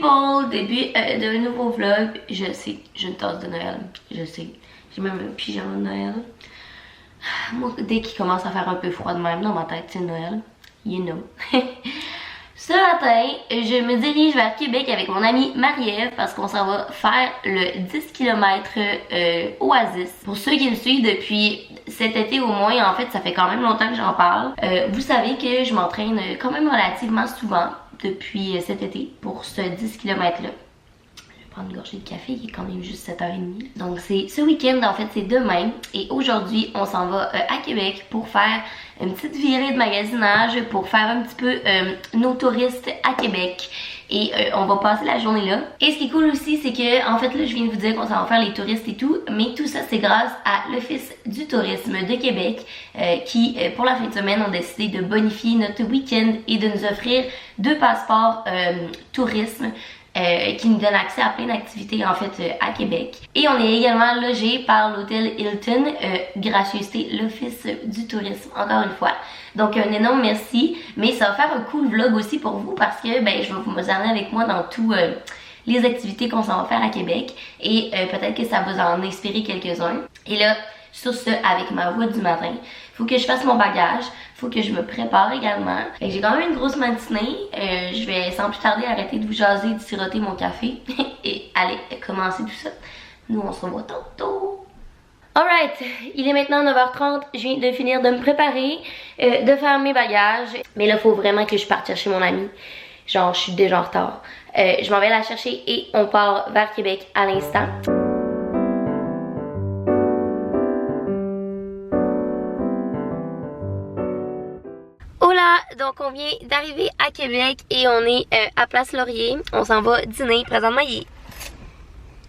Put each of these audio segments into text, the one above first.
people, début d'un nouveau vlog. Je sais, j'ai une tasse de Noël, je sais. J'ai même un pyjama de Noël. Moi, dès qu'il commence à faire un peu froid de même dans ma tête, c'est Noël. You know. Ce matin, je me dirige vers Québec avec mon amie Marie-Ève parce qu'on s'en va faire le 10 km Oasis. Pour ceux qui me suivent depuis cet été au moins, en fait, ça fait quand même longtemps que j'en parle. Vous savez que je m'entraîne quand même relativement souvent depuis cet été pour ce 10 km là. Je vais prendre une gorgée de café, il est quand même juste 7h30. Donc c'est ce week-end, en fait c'est demain. Et aujourd'hui, on s'en va à Québec pour faire une petite virée de magasinage, pour faire un petit peu nos touristes à Québec. Et on va passer la journée là. Et ce qui est cool aussi, c'est que, en fait là, je viens de vous dire qu'on s'en va faire les touristes et tout. Mais tout ça, c'est grâce à l'Office du tourisme de Québec qui, pour la fin de semaine, ont décidé de bonifier notre week-end et de nous offrir 2 passeports tourisme. Qui nous donne accès à plein d'activités en fait à Québec. Et on est également logé par l'hôtel Hilton, gracieuseté l'Office du tourisme, encore une fois. Donc un énorme merci, mais ça va faire un cool vlog aussi pour vous parce que ben, je vais vous amener avec moi dans tous les activités qu'on s'en va faire à Québec et peut-être que ça va en inspirer quelques-uns. Et là, sur ce, avec ma voix du matin, faut que je fasse mon bagage, faut que je me prépare également. J'ai quand même une grosse matinée, je vais sans plus tarder arrêter de vous jaser, de siroter mon café et aller commencer tout ça. Nous on se revoit tantôt. Alright, il est maintenant 9h30, je viens de finir de me préparer, de faire mes bagages. Mais là, faut vraiment que je parte chercher mon amie. Genre, je suis déjà en retard. Je m'en vais la chercher et on part vers Québec à l'instant. Hola, donc on vient d'arriver à Québec et on est à Place Laurier. On s'en va dîner. Présentement, il est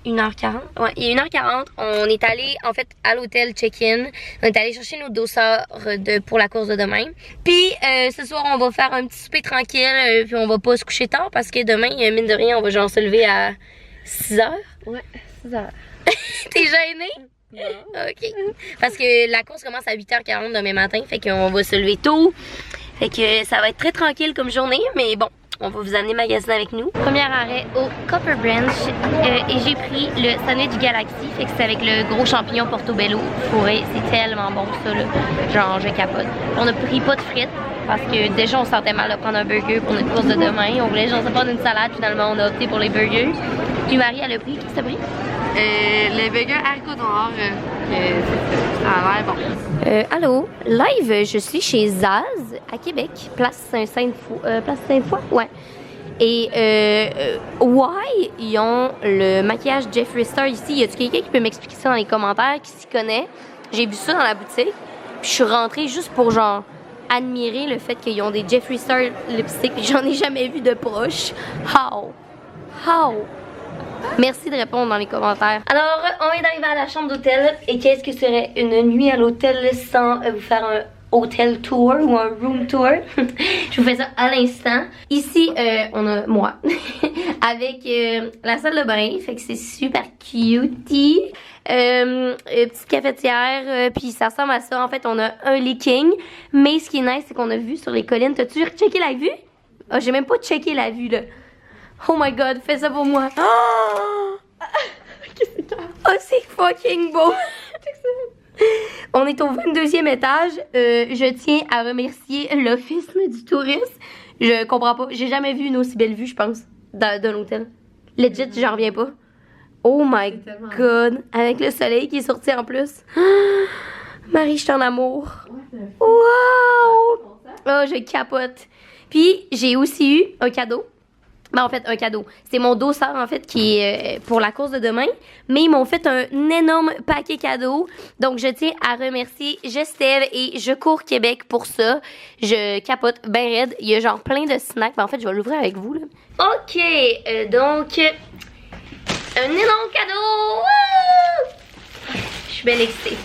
1h40. Ouais, il est 1h40. On est allé en fait à l'hôtel check-in. On est allé chercher nos dossards pour la course de demain. Puis ce soir, on va faire un petit souper tranquille. Puis on va pas se coucher tard parce que demain, mine de rien, on va genre se lever à 6h. Ouais, 6h. T'es gênée? Non. Ok. Parce que la course commence à 8h40 demain matin. Fait qu'on va se lever tôt. Fait que ça va être très tranquille comme journée. Mais bon, on va vous amener magasiner avec nous. Premier arrêt au Copper Branch. Et j'ai pris le sandwich Galaxy. Fait que c'est avec le gros champignon Portobello fourré. C'est tellement bon ça là. Genre je capote. On a pris pas de frites. Parce que déjà on sentait mal de prendre un burger pour notre course de demain. On voulait genre se prendre une salade. Finalement on a opté pour les burgers. Puis Marie elle a pris. Qu'est-ce que t'as pris? Les burgers haricots noirs, ça a l'air bon. Allô, live, je suis chez Zaz à Québec, place Sainte-Foy, ouais. Et why ils ont le maquillage Jeffree Star ici? Y a-tu quelqu'un qui peut m'expliquer ça dans les commentaires, qui s'y connaît? J'ai vu ça dans la boutique, puis je suis rentrée juste pour genre admirer le fait qu'ils ont des Jeffree Star lipstick, puis j'en ai jamais vu de proche. How? Merci de répondre dans les commentaires. Alors, on vient d'arriver à la chambre d'hôtel. Et qu'est-ce que serait une nuit à l'hôtel sans vous faire un hôtel tour ou un room tour? Je vous fais ça à l'instant. Ici, on a moi. Avec la salle de bain. Fait que c'est super cutie. Petite cafetière. Puis ça ressemble à ça. En fait, on a un leaking. Mais ce qui est nice, c'est qu'on a vu sur les collines. T'as-tu checké la vue? Oh, j'ai même pas checké la vue, là. Oh my god, fais ça pour moi. Oh, c'est fucking beau. On est au 22e étage. Je tiens à remercier l'Office du tourisme. Je comprends pas. J'ai jamais vu une aussi belle vue, je pense, d'un hôtel. Legit, j'en reviens pas. Oh my god. Avec le soleil qui est sorti en plus. Marie, je suis en amour. Wow. Oh, je capote. Puis, j'ai aussi eu un cadeau. Ben, en fait, un cadeau. C'est mon dossard, en fait, qui est pour la course de demain. Mais ils m'ont fait un énorme paquet cadeau. Donc, je tiens à remercier Gestève et Je cours Québec pour ça. Je capote ben raide. Il y a genre plein de snacks. Ben, en fait, je vais l'ouvrir avec vous, là. OK. Donc, un énorme cadeau. Je suis bien excitée.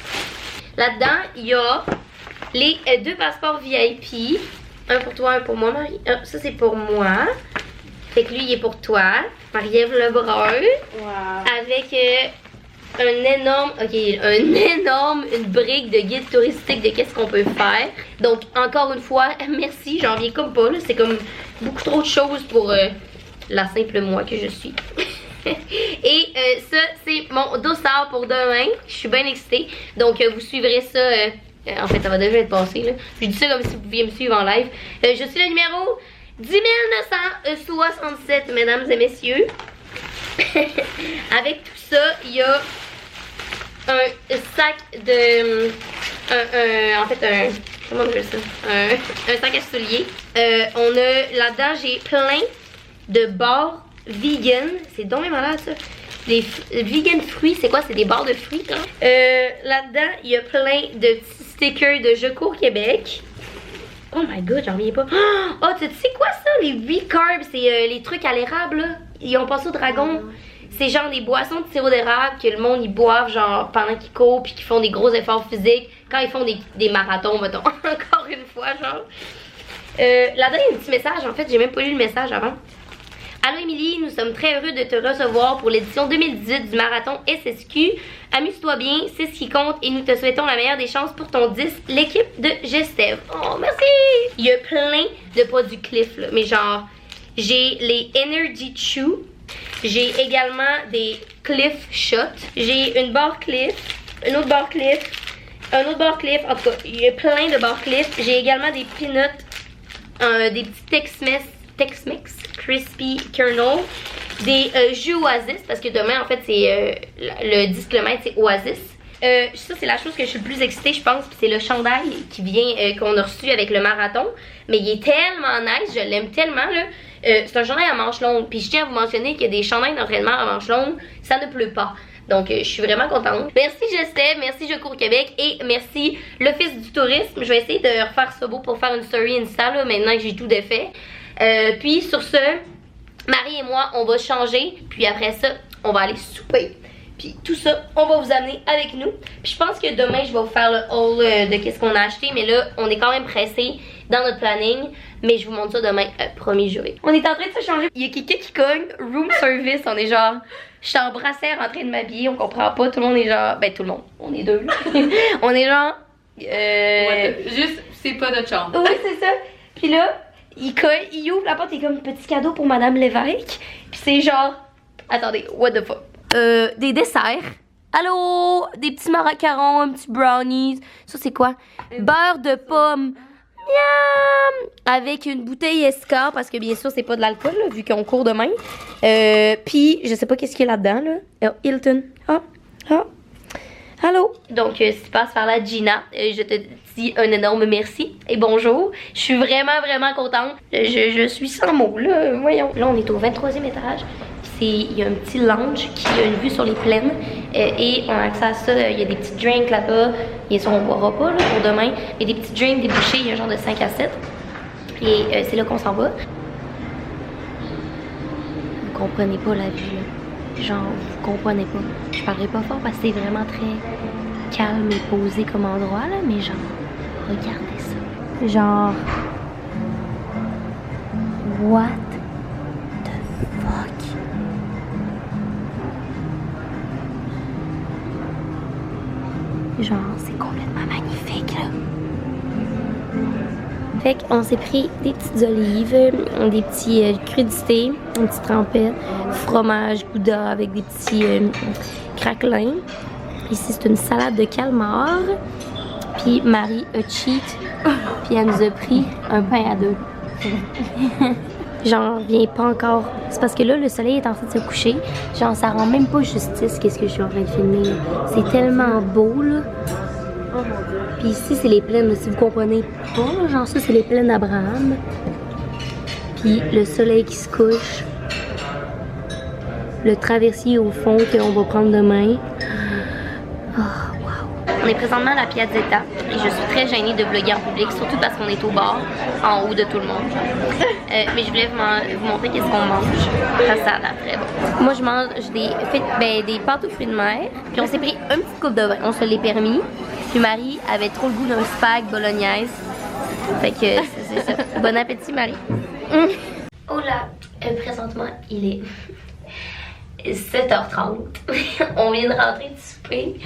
Là-dedans, il y a les 2 passeports VIP. Un pour toi, un pour moi, Marie. Ça, c'est pour moi. Fait que lui, il est pour toi. Marie-Ève Lebrun. Wow. Avec une brique de guide touristique de qu'est-ce qu'on peut faire. Donc, encore une fois, merci. J'en viens comme pas, là. C'est comme beaucoup trop de choses pour la simple moi que je suis. Et ça, c'est mon dossard pour demain. Je suis bien excitée. Donc, vous suivrez ça. En fait, ça va déjà être passé. Là. Je dis ça comme si vous pouviez me suivre en live. Je suis le numéro 10 967, mesdames et messieurs. Avec tout ça, il y a un sac de... en fait, comment on appelle ça? Un sac à souliers. On a... Là-dedans, j'ai plein de barres vegan. C'est donc même malade, ça. Les vegan fruits, c'est quoi? C'est des barres de fruits, hein? Là-dedans, il y a plein de petits stickers de Je cours Québec. Oh my god, j'en reviens pas. Oh, tu sais quoi ça? Les V-carbs, c'est les trucs à l'érable, là. Ils ont passé au dragon. C'est genre des boissons de sirop d'érable que le monde ils boivent genre pendant qu'ils courent puis qu'ils font des gros efforts physiques. Quand ils font des marathons, mettons. Encore une fois, genre. Là-dedans, il y a un petit message. En fait, j'ai même pas lu le message avant. Allô Émilie, nous sommes très heureux de te recevoir pour l'édition 2018 du marathon SSQ. Amuse-toi bien, c'est ce qui compte et nous te souhaitons la meilleure des chances pour ton 10, l'équipe de Gestev. Oh, merci! Il y a plein de produits Cliff, là, mais genre, j'ai les Energy Chew, j'ai également des Cliff Shots, j'ai une barre Cliff, une autre barre Cliff, un autre barre Cliff, en tout cas, il y a plein de barres Cliff. J'ai également des peanuts, des petits Tex-Mex Crispy Kernel, des jus Oasis, parce que demain en fait c'est le 10 km c'est Oasis. Ça c'est la chose que je suis le plus excitée je pense, puis c'est le chandail qui vient qu'on a reçu avec le marathon, mais il est tellement nice, je l'aime tellement là. C'est un chandail à manches longues, puis je tiens à vous mentionner que des chandails d'entraînement à manches longues, ça ne pleut pas. Donc je suis vraiment contente. Merci Gestev, merci Je cours Québec et merci l'Office du tourisme. Je vais essayer de refaire ça beau pour faire une story Insta là, maintenant que j'ai tout défait. Puis sur ce, Marie et moi, on va changer. Puis après ça, on va aller souper. Puis tout ça, on va vous amener avec nous. Puis je pense que demain, je vais vous faire le haul de qu'est-ce qu'on a acheté. Mais là, on est quand même pressé dans notre planning. Mais je vous montre ça demain, promis juré. On est en train de se changer. Il y a quelqu'un qui cogne, room service. On est genre, je suis en brassière en train de m'habiller. On comprend pas, tout le monde est genre, ben tout le monde, on est deux. On est genre... Juste, c'est pas notre chambre. Oui, c'est ça. Puis là... Il colle, il ouvre la porte, il est comme petit cadeau pour Madame Lévesque. Puis c'est genre, attendez, what the fuck. Des desserts. Allô, des petits macarons, un petit brownies. Ça c'est quoi? Beurre de pomme. Miam! Avec une bouteille Escar parce que bien sûr c'est pas de l'alcool là, vu qu'on court demain. Puis je sais pas qu'est-ce qu'il y a là-dedans là. Hilton. Allô? Donc, si tu passes par là, Gina, je te dis un énorme merci et bonjour. Je suis vraiment, vraiment contente. Je suis sans mots, là. Voyons. Là, on est au 23e étage. Il y a un petit lounge qui a une vue sur les plaines. Et on a accès à ça. Il y a des petits drinks là-bas. Bien sûr, on ne boira pas là, pour demain. Il y a des petits drinks, des bouchées. Il y a un genre de 5 à 7. Et c'est là qu'on s'en va. Vous comprenez pas la vue, là. Genre, vous comprenez pas. Je parlerai pas fort parce que c'est vraiment très calme et posé comme endroit, là. Mais genre, regardez ça. Genre, what the fuck? Genre, c'est complètement magnifique, là. Fait qu'on s'est pris des petites olives, des petits crudités, une petite trempette, fromage gouda avec des petits craquelins. Ici, c'est une salade de calmar. Puis Marie a cheat, puis elle nous a pris un pain à deux. J'en reviens pas encore. C'est parce que là, le soleil est en train de se coucher. Genre, ça rend même pas justice qu'est-ce que je suis en train de filmer. C'est tellement beau, là. Puis ici, c'est les plaines, si vous comprenez pas, genre ça, c'est les plaines d'Abraham. Puis le soleil qui se couche. Le traversier au fond qu'on va prendre demain. Oh, wow. On est présentement à la Piazzetta et je suis très gênée de vlogger en public, surtout parce qu'on est au bar, en haut de tout le monde. Mais je voulais vous montrer qu'est-ce qu'on mange. Ça a l'air très bon. Moi, je mange des pâtes aux fruits de mer. Puis on s'est pris un petit coupe de vin, on se l'est permis. Puis Marie avait trop le goût d'un spag bolognaise. Fait que c'est ça. Bon appétit, Marie. Oh là, présentement, il est 7h30. On vient de rentrer de souper.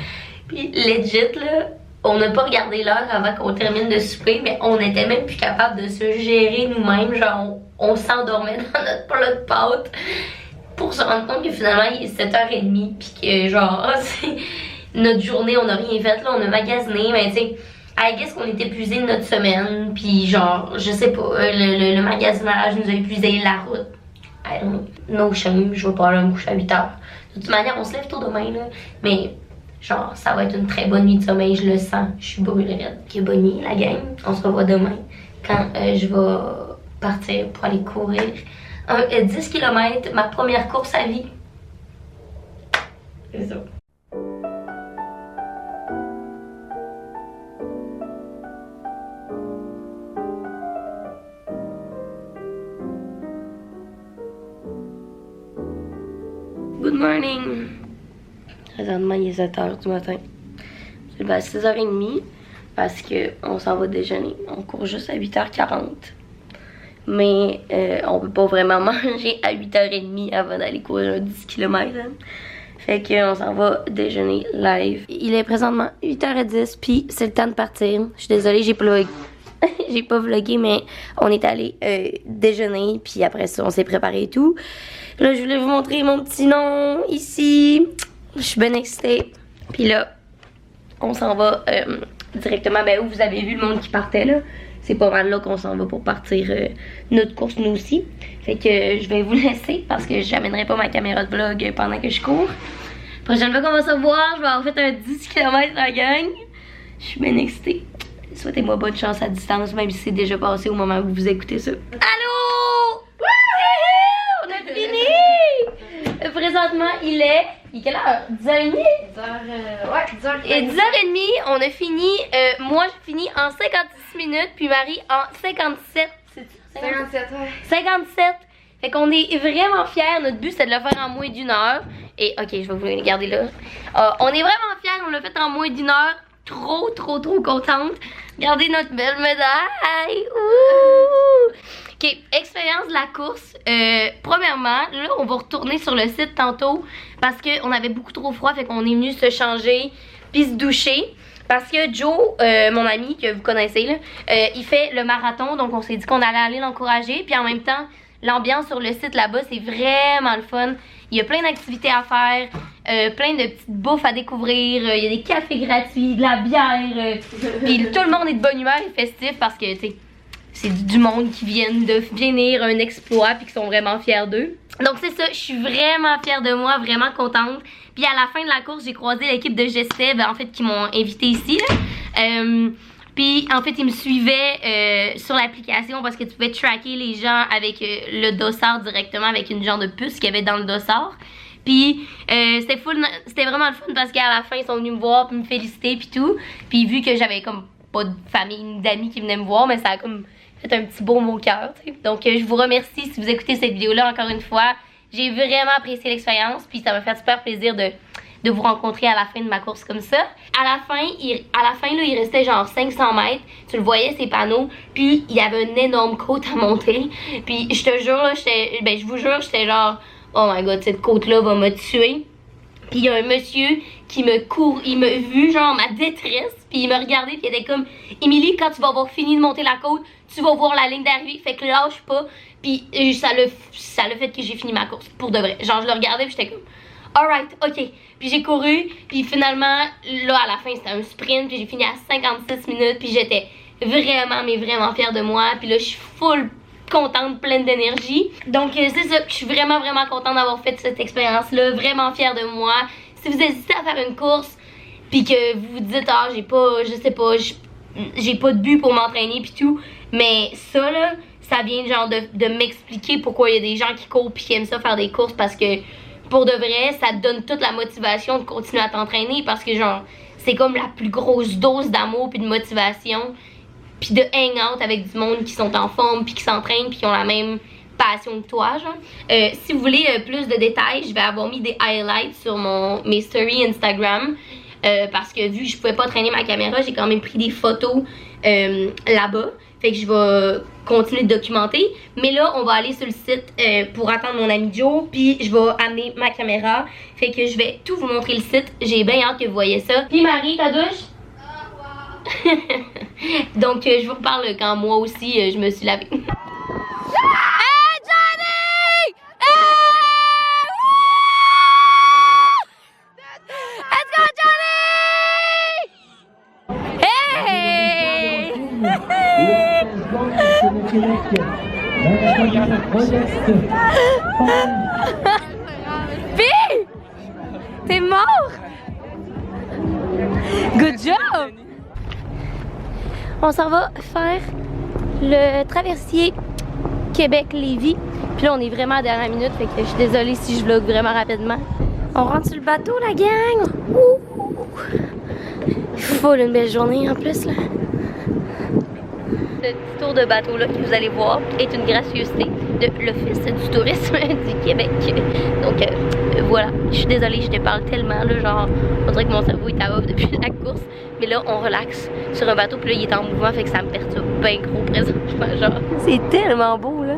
Puis legit, là, on n'a pas regardé l'heure avant qu'on termine de souper, mais on était même plus capable de se gérer nous-mêmes. Genre, on s'endormait dans notre plat de pâtes pour se rendre compte que finalement il est 7h30 puis que genre notre journée on a rien fait là, on a magasiné, mais tu sais I guess qu'on était épuisé de notre semaine puis genre je sais pas, le magasinage nous a épuisé, la route. I don't know. No shame, je vais pas aller me coucher à 8h. De toute manière on se lève tôt demain là, mais genre ça va être une très bonne nuit de sommeil, je le sens, je suis brûlée raide. Ok, bonne nuit la gang, on se revoit demain quand je vais partir pour aller courir 10 km, ma première course à vie. C'est ça. Good morning! Présentement, il est 7h du matin. Je suis levée à 6h30 parce qu'on s'en va déjeuner. On court juste à 8h40. Mais on peut pas vraiment manger à 8h30 avant d'aller courir un 10 km. Hein. Fait qu'on s'en va déjeuner live. Il est présentement 8h10 puis c'est le temps de partir. Je suis désolée, j'ai pas vlogué, mais on est allé déjeuner puis après ça on s'est préparé et tout. Là je voulais vous montrer mon petit nom ici. Je suis bien excitée. Puis là on s'en va directement où vous avez vu le monde qui partait là. C'est pas mal là qu'on s'en va pour partir notre course nous aussi. Fait que je vais vous laisser parce que j'amènerai pas ma caméra de vlog pendant que je cours. Prochaine fois qu'on va se voir, je vais avoir fait un 10 km en gang. Je suis bien excitée. Souhaitez-moi bonne chance à distance, même si c'est déjà passé au moment où vous écoutez ça. Allô? Wouhou! On a fini! Présentement, il est quelle heure? 10h30? 10h, Et 10h30, on a fini. Moi, j'ai fini en 56 minutes, puis Marie en 57. C'est ça? 57, ouais. 57. Fait qu'on est vraiment fiers. Notre but, c'est de le faire en moins d'une heure. Et, ok, je vais vous le garder là. On est vraiment fiers. On l'a fait en moins d'une heure. Trop contente. Regardez notre belle médaille. Ouh! Ok, expérience de la course. Premièrement, là, on va retourner sur le site tantôt parce qu'on avait beaucoup trop froid, fait qu'on est venu se changer puis se doucher. Parce que Joe, mon ami que vous connaissez, là, il fait le marathon, donc on s'est dit qu'on allait aller l'encourager. Puis en même temps, l'ambiance sur le site là-bas, c'est vraiment le fun. Il y a plein d'activités à faire, plein de petites bouffes à découvrir, il y a des cafés gratuits, de la bière. Puis tout le monde est de bonne humeur et festif parce que, tu sais, c'est du monde qui viennent de finir un exploit puis qui sont vraiment fiers d'eux. Donc c'est ça, je suis vraiment fière de moi, vraiment contente. Puis à la fin de la course, j'ai croisé l'équipe de Gestev, en fait, qui m'ont invité ici. Puis en fait, ils me suivaient sur l'application parce que tu pouvais tracker les gens avec le dossard directement, avec une genre de puce qu'il y avait dans le dossard. Puis c'était vraiment le fun parce qu'à la fin, ils sont venus me voir puis me féliciter puis tout. Puis vu que j'avais comme pas de famille ni d'amis qui venaient me voir, mais ça a comme fait un petit baume au cœur. Donc je vous remercie si vous écoutez cette vidéo-là encore une fois. J'ai vraiment apprécié l'expérience, puis ça m'a fait super plaisir de vous rencontrer à la fin de ma course comme ça. À la fin, là, il restait genre 500 mètres. Tu le voyais, ces panneaux. Puis, il y avait une énorme côte à monter. Puis, je te jure, là, je vous jure, j'étais genre, oh my god, cette côte-là va me tuer. Puis, il y a un monsieur qui me court, il m'a vu, genre, ma détresse. Puis, il me regardait, puis il était comme, Émilie, quand tu vas avoir fini de monter la côte, tu vas voir la ligne d'arrivée. Fait que lâche pas. Puis, ça l'a fait que j'ai fini ma course. Pour de vrai. Genre, je le regardais, puis j'étais comme, alright, ok. Puis j'ai couru, puis finalement, là, à la fin, c'était un sprint, puis j'ai fini à 56 minutes, puis j'étais vraiment, mais vraiment fière de moi. Puis là, je suis full contente, pleine d'énergie. Donc, c'est ça, je suis vraiment, vraiment contente d'avoir fait cette expérience-là, vraiment fière de moi. Si vous hésitez à faire une course, puis que vous vous dites, ah, j'ai pas, je sais pas, j'ai pas de but pour m'entraîner, puis tout, mais ça, là, ça vient genre de m'expliquer pourquoi il y a des gens qui courent, puis qui aiment ça faire des courses, parce que pour de vrai, ça te donne toute la motivation de continuer à t'entraîner parce que genre, c'est comme la plus grosse dose d'amour puis de motivation puis de hang-out avec du monde qui sont en forme puis qui s'entraînent puis qui ont la même passion que toi, genre. Si vous voulez plus de détails, je vais avoir mis des highlights sur mes stories Instagram parce que vu que je pouvais pas traîner ma caméra, j'ai quand même pris des photos là-bas. Fait que je vais continuer de documenter. Mais là, on va aller sur le site pour attendre mon ami Joe. Puis je vais amener ma caméra. Fait que je vais tout vous montrer le site. J'ai bien hâte que vous voyez ça. Puis Marie, ta douche? Donc je vous reparle quand moi aussi je me suis lavée. Fille! T'es mort! Good job! On s'en va faire le traversier Québec-Lévis. Puis là, on est vraiment à la dernière minute, fait que je suis désolée si je vlog vraiment rapidement. On rentre sur le bateau, la gang! Ouh! Full une belle journée en plus, là. Ce petit tour de bateau là que vous allez voir est une gracieuseté de l'Office du tourisme du Québec. Donc voilà, je suis désolée, je te parle tellement là, genre on dirait que mon cerveau est à off depuis la course. Mais là on relaxe sur un bateau, puis là il est en mouvement, fait que ça me perturbe bien gros présentement, genre. C'est tellement beau là.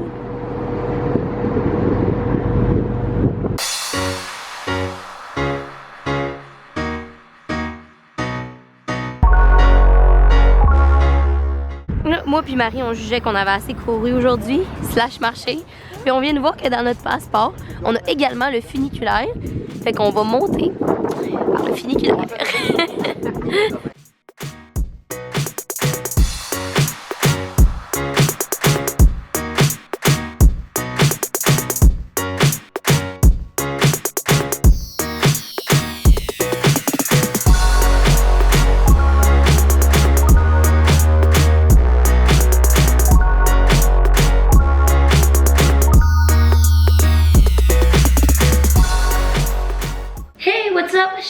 Moi puis Marie, on jugeait qu'on avait assez couru aujourd'hui, slash marché. Puis on vient de voir que dans notre passeport, on a également le funiculaire. Fait qu'on va monter par le funiculaire.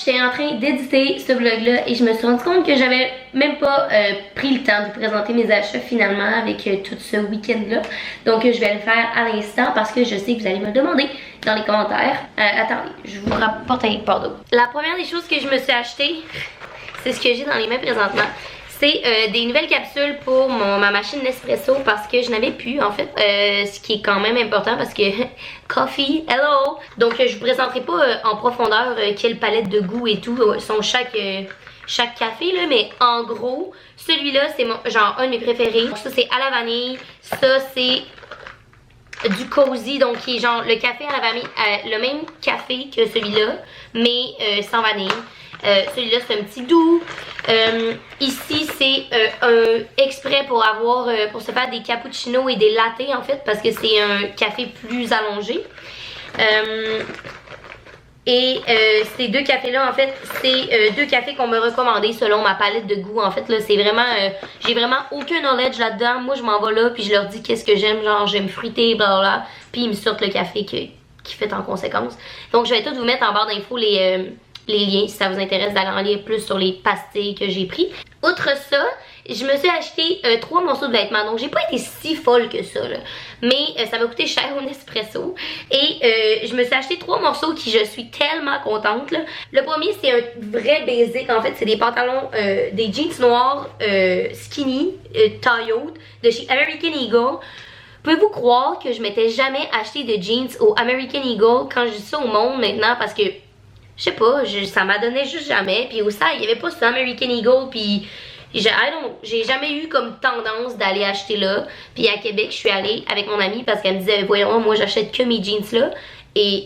J'étais en train d'éditer ce vlog-là et je me suis rendu compte que j'avais même pas pris le temps de vous présenter mes achats finalement avec tout ce week-end-là. Donc je vais le faire à l'instant parce que je sais que vous allez me le demander dans les commentaires. Attendez, je vous rapporte un pardon. La première des choses que je me suis acheté, c'est ce que j'ai dans les mains présentement. C'est des nouvelles capsules pour ma machine Nespresso parce que je n'avais plus en fait, ce qui est quand même important parce que coffee, hello! Donc je vous présenterai pas en profondeur quelle palette de goût et tout sont chaque café là, mais en gros celui-là c'est genre un de mes préférés. Ça c'est à la vanille, ça c'est du cozy, donc qui est genre le café à la vanille, le même café que celui-là mais sans vanille. Celui-là c'est un petit doux. Ici c'est un exprès pour avoir pour se faire des cappuccinos et des lattés en fait parce que c'est un café plus allongé. Ces deux cafés là en fait c'est deux cafés qu'on m'a recommandé selon ma palette de goût en fait là. C'est vraiment j'ai vraiment aucun knowledge là-dedans. Moi je m'en vais là puis je leur dis qu'est-ce que j'aime, genre j'aime fruité blablabla, puis ils me sortent le café qui fait en conséquence. Donc je vais tout vous mettre en barre d'infos les liens si ça vous intéresse d'aller en lire plus sur les pastilles que j'ai pris. Outre ça, je me suis acheté 3 morceaux de vêtements, donc j'ai pas été si folle que ça là. Mais ça m'a coûté cher au Nespresso. Et je me suis acheté 3 morceaux qui je suis tellement contente là. Le premier c'est un vrai basic en fait, c'est des pantalons, des jeans noirs skinny, taille haute de chez American Eagle. Pouvez-vous croire que je m'étais jamais acheté de jeans au American Eagle quand je dis ça au monde maintenant parce que je sais pas, ça m'a donné juste jamais. Puis au sein, il y avait pas ce American Eagle. Puis j'ai jamais eu comme tendance d'aller acheter là. Puis à Québec, je suis allée avec mon amie parce qu'elle me disait voyons, moi j'achète que mes jeans là. Et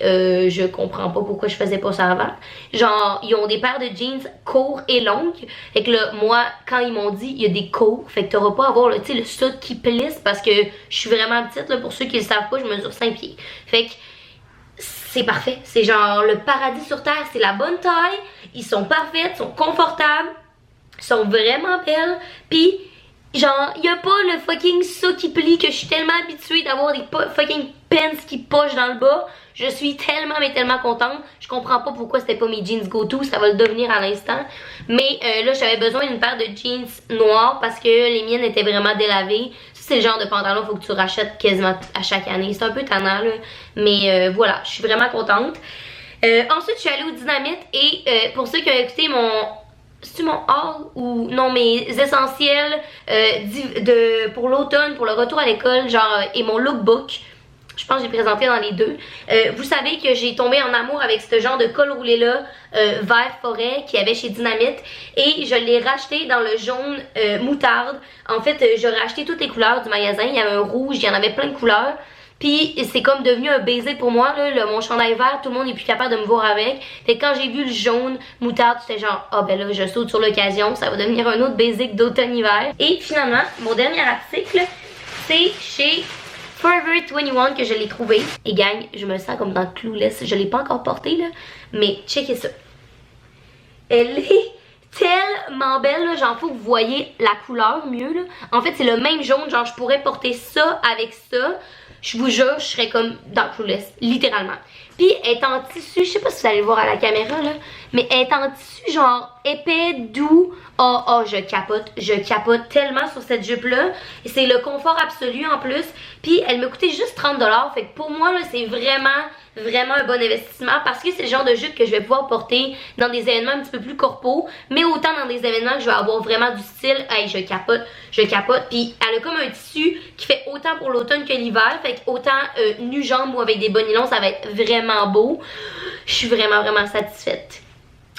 je comprends pas pourquoi je faisais pas ça avant. Genre, ils ont des paires de jeans courts et longues. Fait que là, moi, quand ils m'ont dit il y a des courts, fait que t'auras pas à avoir le sud qui plisse parce que je suis vraiment petite là. Pour ceux qui le savent pas, je mesure 5 pieds. Fait que c'est parfait, c'est genre le paradis sur terre, c'est la bonne taille, ils sont parfaits, ils sont confortables, ils sont vraiment belles, puis genre il y a pas le fucking ça qui plie que je suis tellement habituée d'avoir des fucking pants qui pochent dans le bas. Je suis tellement mais tellement contente. Je comprends pas pourquoi c'était pas mes jeans go-to, ça va le devenir à l'instant. Mais là j'avais besoin d'une paire de jeans noirs parce que les miennes étaient vraiment délavées. C'est le genre de pantalon faut que tu rachètes quasiment à chaque année. C'est un peu tannant là. Mais voilà, je suis vraiment contente. Ensuite, je suis allée au Dynamite et pour ceux qui ont écouté c'est-tu mon haul ou non mes essentiels pour l'automne, pour le retour à l'école, genre et mon lookbook. Je pense que j'ai présenté dans les deux. Vous savez que j'ai tombé en amour avec ce genre de col roulé là, vert forêt qu'il y avait chez Dynamite. Et je l'ai racheté dans le jaune moutarde. En fait, j'aurais acheté toutes les couleurs du magasin. Il y avait un rouge, il y en avait plein de couleurs. Puis c'est comme devenu un basic pour moi là, mon chandail vert, tout le monde est plus capable de me voir avec. Fait que quand j'ai vu le jaune moutarde, c'était genre ah ben là je saute sur l'occasion, ça va devenir un autre basic d'automne-hiver. Et finalement, mon dernier article, c'est chez Forever 21 que je l'ai trouvé. Et gang, je me sens comme dans Clueless. Je l'ai pas encore porté là, mais checkez ça. Elle est tellement belle là, genre faut que vous voyez la couleur mieux là. En fait c'est le même jaune, genre je pourrais porter ça avec ça. Je vous jure, je serais comme dans Clueless, littéralement. Puis elle est en tissu, je sais pas si vous allez le voir à la caméra là, mais elle est en tissu genre épais, doux. Oh, je capote tellement sur cette jupe là. Et c'est le confort absolu en plus. Puis elle m'a coûté juste 30$. Fait que pour moi là, c'est vraiment un bon investissement parce que c'est le genre de jupe que je vais pouvoir porter dans des événements un petit peu plus corpos, mais autant dans des événements que je vais avoir vraiment du style. Hey, je capote. Puis elle a comme un tissu qui fait autant pour l'automne que l'hiver. Fait que autant nu-jambe ou avec des bas nylons, ça va être vraiment beau. Je suis vraiment satisfaite.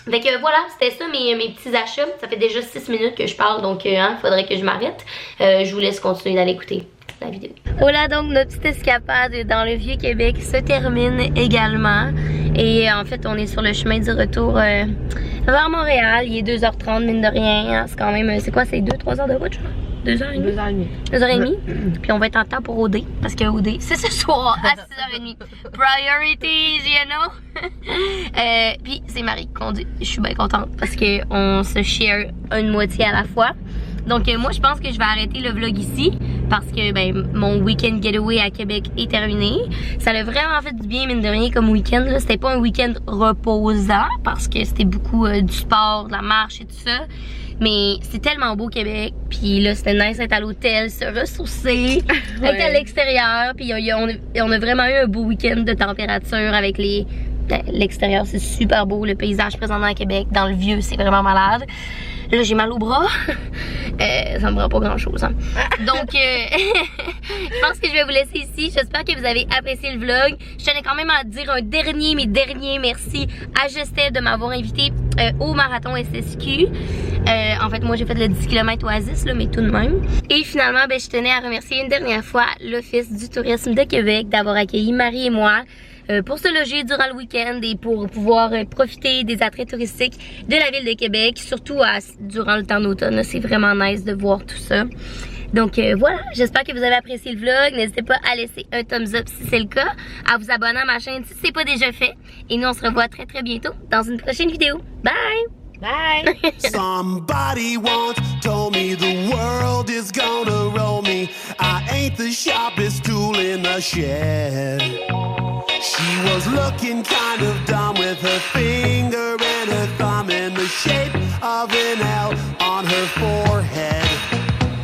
Fait que voilà, c'était ça mes petits achats. Ça fait déjà 6 minutes que je parle, donc faudrait que je m'arrête. Je vous laisse continuer d'aller écouter la vidéo. Voilà, donc notre petite escapade dans le Vieux-Québec se termine également. Et en fait, on est sur le chemin du retour vers Montréal. Il est 2h30, mine de rien. C'est quand même, c'est quoi, c'est 2-3 heures de route, je crois? 2h30? 2h30. 2h30. Puis on va être en temps pour OD. Parce que OD, c'est ce soir à 6h30. Priorities, you know? Puis c'est Marie qui conduit. Je suis bien contente parce qu'on se share une moitié à la fois. Donc moi je pense que je vais arrêter le vlog ici parce que ben mon week-end getaway à Québec est terminé. Ça a vraiment fait du bien mine de rien comme week-end. C'était pas un week-end reposant parce que c'était beaucoup du sport, de la marche et tout ça. Mais c'est tellement beau Québec. Puis là c'était nice d'être à l'hôtel, se ressourcer, être à l'extérieur. Puis on a vraiment eu un beau week-end de température avec l'extérieur, c'est super beau. Le paysage présentement à Québec, dans le vieux, c'est vraiment malade. Là, j'ai mal au bras. Ça me rend pas grand chose. Hein. Donc, je pense que je vais vous laisser ici. J'espère que vous avez apprécié le vlog. Je tenais quand même à dire un dernier merci à Justin de m'avoir invité au marathon SSQ. En fait, moi, j'ai fait le 10 km Oasis, là, mais tout de même. Et finalement, ben, je tenais à remercier une dernière fois l'Office du tourisme de Québec d'avoir accueilli Marie et moi pour se loger durant le week-end et pour pouvoir profiter des attraits touristiques de la ville de Québec, surtout durant le temps d'automne. C'est vraiment nice de voir tout ça. Donc voilà, j'espère que vous avez apprécié le vlog. N'hésitez pas à laisser un thumbs up si c'est le cas, à vous abonner à ma chaîne si c'est pas déjà fait. Et nous on se revoit très bientôt dans une prochaine vidéo. Bye! Bye! Somebody once told me the world is gonna roll me. I ain't the sharpest tool in the shed. She was looking kind of dumb with her finger and her thumb in the shape